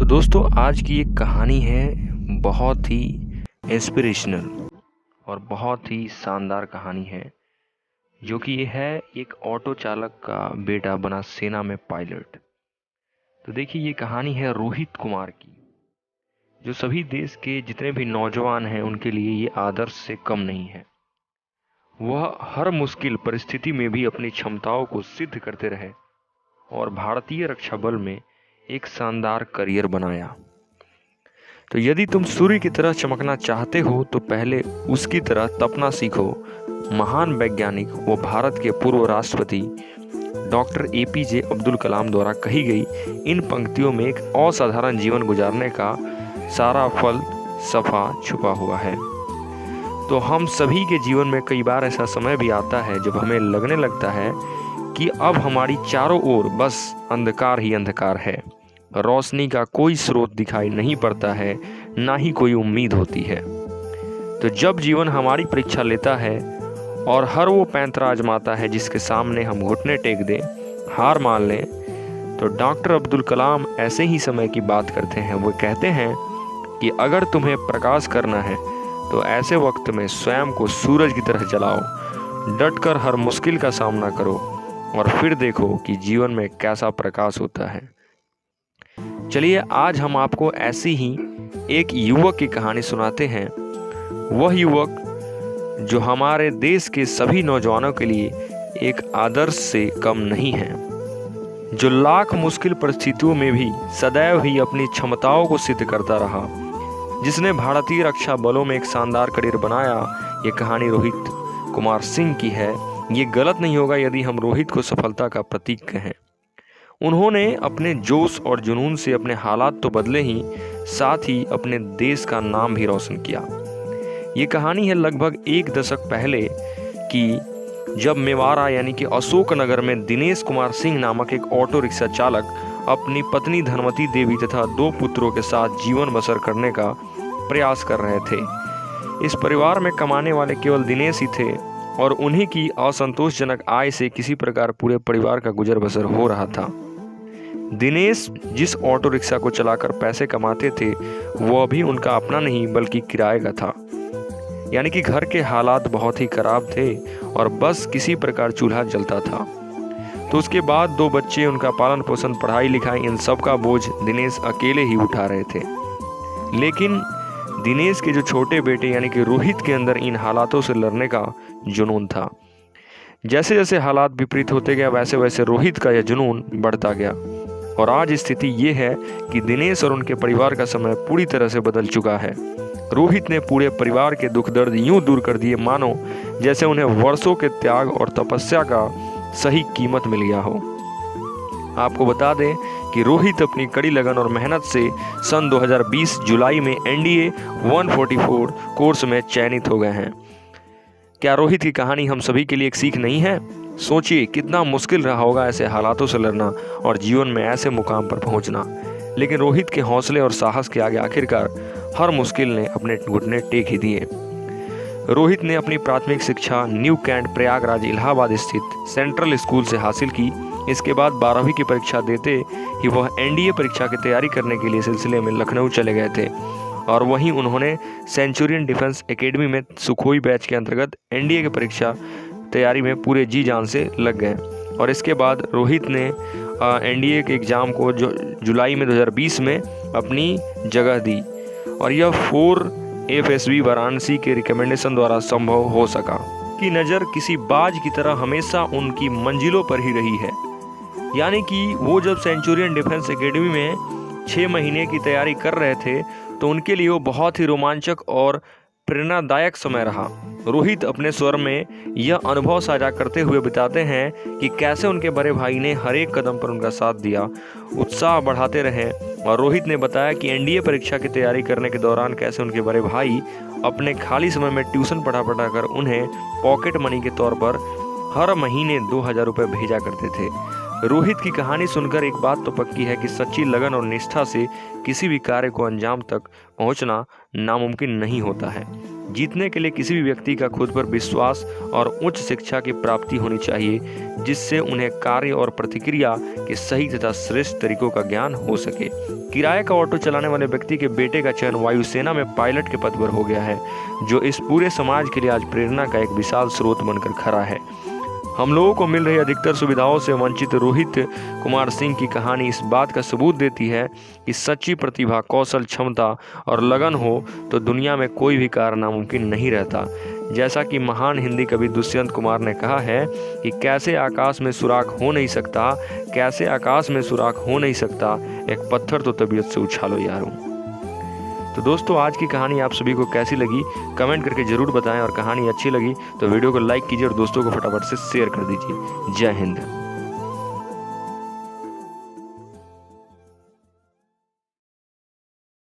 तो दोस्तों आज की एक कहानी है बहुत ही इंस्पिरेशनल और बहुत ही शानदार कहानी है जो कि ये है एक ऑटो चालक का बेटा बना सेना में पायलट। तो देखिए ये कहानी है रोहित कुमार की, जो सभी देश के जितने भी नौजवान हैं उनके लिए ये आदर्श से कम नहीं है। वह हर मुश्किल परिस्थिति में भी अपनी क्षमताओं को सिद्ध करते रहे और भारतीय रक्षा बल में एक शानदार करियर बनाया। तो यदि तुम सूर्य की तरह चमकना चाहते हो तो पहले उसकी तरह तपना सीखो। महान वैज्ञानिक व भारत के पूर्व राष्ट्रपति डॉक्टर एपीजे अब्दुल कलाम द्वारा कही गई इन पंक्तियों में एक असाधारण जीवन गुजारने का सारा फल सफा छुपा हुआ है। तो हम सभी के जीवन में कई बार ऐसा समय भी आता है जब हमें लगने लगता है कि अब हमारी चारों ओर बस अंधकार ही अंधकार है, रोशनी का कोई स्रोत दिखाई नहीं पड़ता है, ना ही कोई उम्मीद होती है। तो जब जीवन हमारी परीक्षा लेता है और हर वो पैंतरा आजमाता है जिसके सामने हम घुटने टेक दें, हार मान लें, तो डॉक्टर अब्दुल कलाम ऐसे ही समय की बात करते हैं। वो कहते हैं कि अगर तुम्हें प्रकाश करना है तो ऐसे वक्त में स्वयं को सूरज की तरह जलाओ, डटकर हर मुश्किल का सामना करो और फिर देखो कि जीवन में कैसा प्रकाश होता है। चलिए आज हम आपको ऐसी ही एक युवक की कहानी सुनाते हैं। वह युवक जो हमारे देश के सभी नौजवानों के लिए एक आदर्श से कम नहीं है, जो लाख मुश्किल परिस्थितियों में भी सदैव ही अपनी क्षमताओं को सिद्ध करता रहा, जिसने भारतीय रक्षा बलों में एक शानदार करियर बनाया। ये कहानी रोहित कुमार सिंह की है। ये गलत नहीं होगा यदि हम रोहित को सफलता का प्रतीक कहें। उन्होंने अपने जोश और जुनून से अपने हालात तो बदले ही, साथ ही अपने देश का नाम भी रोशन किया। ये कहानी है लगभग एक दशक पहले की, जब मेवाड़ा यानी कि अशोकनगर में दिनेश कुमार सिंह नामक एक ऑटो रिक्शा चालक अपनी पत्नी धनवती देवी तथा 2 पुत्रों के साथ जीवन बसर करने का प्रयास कर रहे थे। इस परिवार में कमाने वाले केवल दिनेश ही थे और उन्हीं की असंतोषजनक आय से किसी प्रकार पूरे परिवार का गुजर बसर हो रहा था। दिनेश जिस ऑटो रिक्शा को चलाकर पैसे कमाते थे वह भी उनका अपना नहीं बल्कि किराए का था, यानी कि घर के हालात बहुत ही खराब थे और बस किसी प्रकार चूल्हा जलता था। तो उसके बाद 2 बच्चे, उनका पालन पोषण, पढ़ाई लिखाई, इन सब का बोझ दिनेश अकेले ही उठा रहे थे। लेकिन दिनेश के जो छोटे बेटे यानी कि रोहित के अंदर इन हालातों से लड़ने का जुनून था। जैसे जैसे हालात विपरीत होते गए वैसे वैसे रोहित का यह जुनून बढ़ता गया और आज स्थिति ये है कि दिनेश और उनके परिवार का समय पूरी तरह से बदल चुका है। रोहित ने पूरे परिवार के दुख दर्द यूं दूर कर दिए मानो जैसे उन्हें वर्षों के त्याग और तपस्या का सही कीमत मिल गया हो। आपको बता दें कि रोहित अपनी कड़ी लगन और मेहनत से सन 2020 जुलाई में एनडीए 144 कोर्स में चयनित हो गए हैं। क्या रोहित की कहानी हम सभी के लिए एक सीख नहीं है? सोचिए कितना मुश्किल रहा होगा ऐसे हालातों से लड़ना और जीवन में ऐसे मुकाम पर पहुंचना। लेकिन रोहित के हौसले और साहस के आगे आखिरकार हर मुश्किल ने अपने घुटने टेक ही दिए। रोहित ने अपनी प्राथमिक शिक्षा न्यू कैंट प्रयागराज इलाहाबाद स्थित सेंट्रल स्कूल से हासिल की। इसके बाद 12वीं की परीक्षा देते ही वह एनडीए परीक्षा की तैयारी करने के लिए सिलसिले में लखनऊ चले गए थे और वहीं उन्होंने सेंचुरियन डिफेंस एकेडमी में सुखोई बैच के अंतर्गत एनडीए की परीक्षा तैयारी में पूरे जी जान से लग गए। और इसके बाद रोहित ने एनडीए के एग्ज़ाम को जो जुलाई में 2020 में अपनी जगह दी और यह 4 FSB वाराणसी के रिकमेंडेशन द्वारा संभव हो सका। की नज़र किसी बाज की तरह हमेशा उनकी मंजिलों पर ही रही है, यानी कि वो जब सेंचुरियन डिफेंस एकेडमी में 6 महीने की तैयारी कर रहे थे तो उनके लिए वो बहुत ही रोमांचक और प्रेरणादायक समय रहा। रोहित अपने स्वर में यह अनुभव साझा करते हुए बताते हैं कि कैसे उनके बड़े भाई ने हर एक कदम पर उनका साथ दिया, उत्साह बढ़ाते रहे। और रोहित ने बताया कि एनडीए परीक्षा की तैयारी करने के दौरान कैसे उनके बड़े भाई अपने खाली समय में ट्यूशन पढ़ा कर उन्हें पॉकेट मनी के तौर पर हर महीने 2000 रुपये भेजा करते थे। रोहित की कहानी सुनकर एक बात तो पक्की है कि सच्ची लगन और निष्ठा से किसी भी कार्य को अंजाम तक पहुंचना नामुमकिन नहीं होता है। जीतने के लिए किसी भी व्यक्ति का खुद पर विश्वास और उच्च शिक्षा की प्राप्ति होनी चाहिए, जिससे उन्हें कार्य और प्रतिक्रिया के सही तथा श्रेष्ठ तरीकों का ज्ञान हो सके। किराए का ऑटो चलाने वाले व्यक्ति के बेटे का चयन वायुसेना में पायलट के पद पर हो गया है, जो इस पूरे समाज के लिए आज प्रेरणा का एक विशाल स्रोत बनकर खड़ा है। हम लोगों को मिल रही अधिकतर सुविधाओं से वंचित रोहित कुमार सिंह की कहानी इस बात का सबूत देती है कि सच्ची प्रतिभा, कौशल, क्षमता और लगन हो तो दुनिया में कोई भी कार्य नामुमकिन नहीं रहता। जैसा कि महान हिंदी कवि दुष्यंत कुमार ने कहा है कि कैसे आकाश में सुराख हो नहीं सकता, कैसे आकाश में सुराख हो नहीं सकता, एक पत्थर तो तबीयत से उछालो यारों। तो दोस्तों, आज की कहानी आप सभी को कैसी लगी कमेंट करके ज़रूर बताएं, और कहानी अच्छी लगी तो वीडियो को लाइक कीजिए और दोस्तों को फटाफट से शेयर कर दीजिए। जय हिंद।